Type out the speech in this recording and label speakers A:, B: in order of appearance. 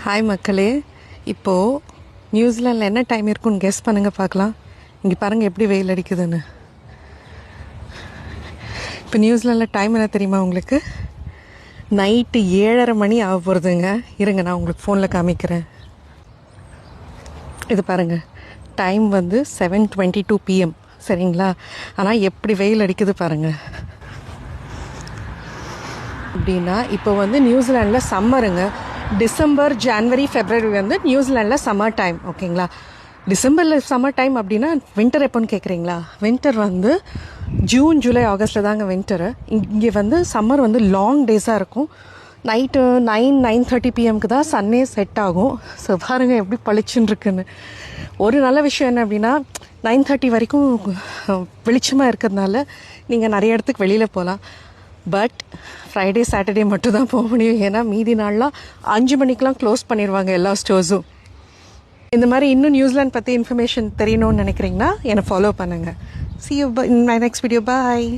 A: Hi மக்களே, இப்போது நியூசிலாண்டில் என்ன டைம் இருக்குன்னு கெஸ் பண்ணுங்கள் பார்க்கலாம். இங்கே பாருங்கள் எப்படி வெயில் அடிக்குதுன்னு. இப்போ நியூசிலாண்டில் டைம் என்ன தெரியுமா உங்களுக்கு? நைட்டு 7:30 மணி ஆக போகிறதுங்க. இருங்க, நான் உங்களுக்கு ஃபோனில் காமிக்கிறேன். இது பாருங்கள், டைம் வந்து 7:22 PM. சரிங்களா? ஆனால் எப்படி வெயில் அடிக்குது பாருங்கள். அப்படின்னா இப்போ வந்து நியூசிலாண்டில் சம்மருங்க. டிசம்பர், ஜான்வரி, ஃபெப்ரவரி வந்து நியூசிலாண்டில் சம்மர் டைம். ஓகேங்களா? டிசம்பரில் சம்மர் டைம் அப்படின்னா வின்டர் எப்போன்னு கேட்குறீங்களா? வின்டர் வந்து ஜூன், ஜூலை, ஆகஸ்ட்டில் தாங்க வின்டரு. இங்கே வந்து சம்மர் வந்து லாங் டேஸாக இருக்கும். நைட்டு 9:30 PMக்கு தான் சன்னே செட் ஆகும். ஸோ பாருங்கள் எப்படி பளிச்சுன்னு இருக்குன்னு. ஒரு நல்ல விஷயம் என்ன அப்படின்னா 9:30 வரைக்கும் வெளிச்சமாக இருக்கிறதுனால நீங்கள் நிறைய இடத்துக்கு வெளியில் போகலாம். பட் ஃப்ரைடே, சாட்டர்டே மட்டும் தான் போக முடியும். ஏன்னா மீதி நாள்லாம் 5 மணிக்கெலாம் க்ளோஸ் பண்ணிடுவாங்க எல்லா ஸ்டோர்ஸும். இந்த மாதிரி இன்னும் நியூசிலாந்து பற்றி இன்ஃபர்மேஷன் தெரியணும்னு நினைக்கிறீங்கன்னா என்னை ஃபாலோ பண்ணுங்கள். See you in my next video. Bye.